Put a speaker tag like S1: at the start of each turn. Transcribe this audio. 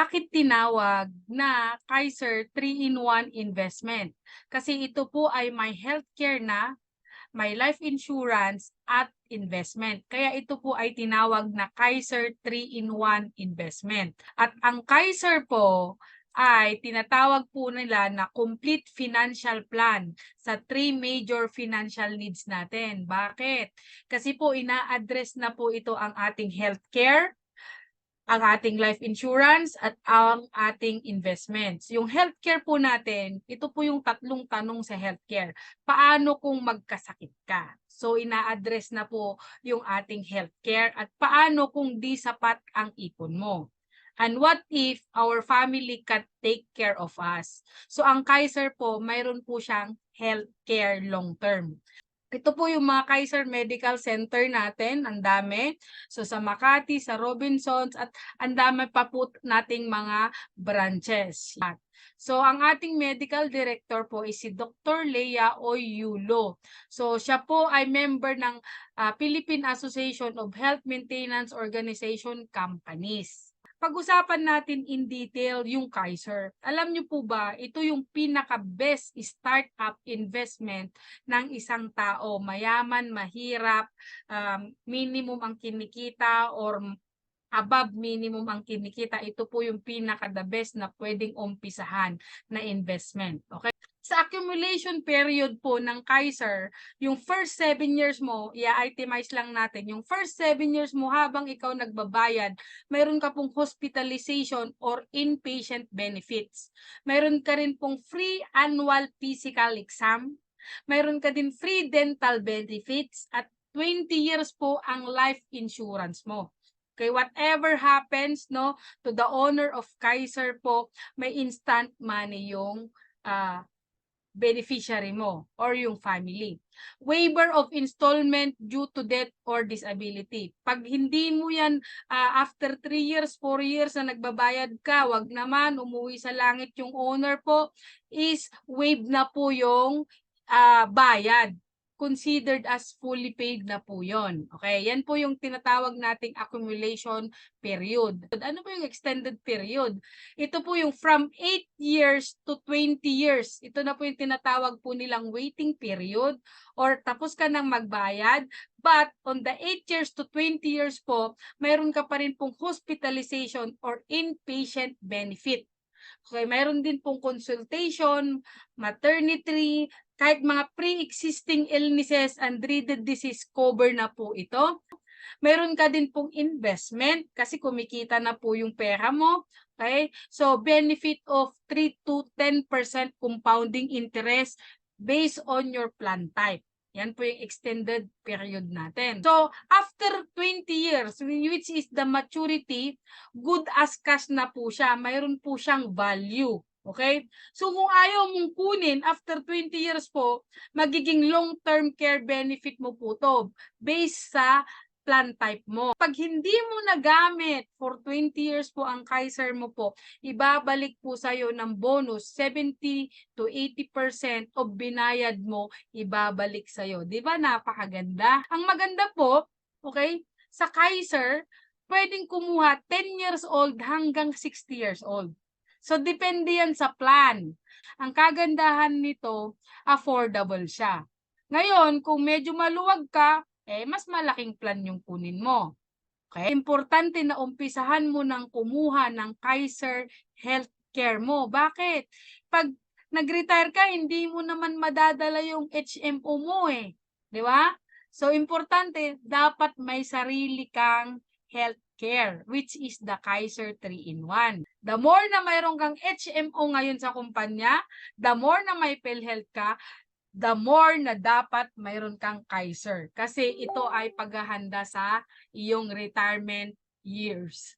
S1: Bakit tinawag na Kaiser 3-in-1 investment? Kasi ito po ay may healthcare na, may life insurance at investment. Kaya ito po ay tinawag na Kaiser 3-in-1 investment. At ang Kaiser po ay tinatawag po nila na complete financial plan sa three major financial needs natin. Bakit? Kasi po ina-address na po ito ang ating healthcare, ang ating life insurance at ang ating investments. Yung healthcare po natin, ito po yung tatlong tanong sa healthcare. Paano kung magkasakit ka? So ina-address na po yung ating healthcare at paano kung di sapat ang ipon mo? And what if our family can take care of us? So ang Kaiser po, mayroon po siyang healthcare long term. Ito po yung mga Kaiser Medical Center natin, ang dami. So sa Makati, sa Robinsons, at ang dami pa po nating mga branches. So ang ating medical director po is si Dr. Lea Oyulo. So siya po ay member ng Philippine Association of Health Maintenance Organization Companies. Pag-usapan natin in detail yung Kaiser. Alam niyo po ba, ito yung pinaka-best startup investment ng isang tao, mayaman, mahirap, minimum ang kinikita or above minimum ang kinikita, ito po yung pinaka-the best na pwedeng umpisahan na investment. Okay? Sa accumulation period po ng Kaiser, yung first 7 years mo, i-itemize lang natin, yung first 7 years mo habang ikaw nagbabayad, mayroon ka pong hospitalization or inpatient benefits. Mayroon ka rin pong free annual physical exam. Mayroon ka din free dental benefits at 20 years po ang life insurance mo. Okay, whatever happens no to the owner of Kaiser po, may instant money yung beneficiary mo or yung family. Waiver of installment due to death or disability. Pag hindi mo yan after 3 years, 4 years na nagbabayad ka, wag naman umuwi sa langit yung owner po, is waive na po yung bayad. Considered as fully paid na po yon. Okay, yan po yung tinatawag nating accumulation period. Ano po yung extended period? Ito po yung from 8 years to 20 years. Ito na po yung tinatawag po nilang waiting period or tapos ka nang magbayad. But on the 8 years to 20 years po, mayroon ka pa rin pong hospitalization or inpatient benefit. Okay, mayroon din pong consultation, maternity, kahit mga pre-existing illnesses and dreaded disease cover na po ito. Meron ka din pong investment kasi kumikita na po yung pera mo. Okay? So, benefit of 3 to 10% compounding interest based on your plan type. Yan po yung extended period natin. So, after 20 years, which is the maturity, good as cash na po siya. Mayroon po siyang value. Okay? So, kung ayaw mong kunin, after 20 years po, magiging long-term care benefit mo po to based sa plan type mo. Pag hindi mo nagamit for 20 years po ang Kaiser mo po, ibabalik po sa'yo ng bonus 70 to 80% of binayad mo, ibabalik sa'yo. Di ba napakaganda? Ang maganda po, okay, sa Kaiser, pwedeng kumuha 10 years old hanggang 60 years old. So, depende yan sa plan. Ang kagandahan nito, affordable siya. Ngayon, kung medyo maluwag ka, mas malaking plan yung kunin mo. Okay? Importante na umpisahan mo ng kumuha ng Kaiser Healthcare mo. Bakit? Pag nag-retire ka, hindi mo naman madadala yung HMO mo eh. Di ba? So, importante, dapat may sarili kang healthcare, which is the Kaiser 3-in-1. The more na mayroon kang HMO ngayon sa kumpanya, the more na may PhilHealth ka, the more na dapat mayroon kang Kaiser. Kasi ito ay paghahanda sa iyong retirement years.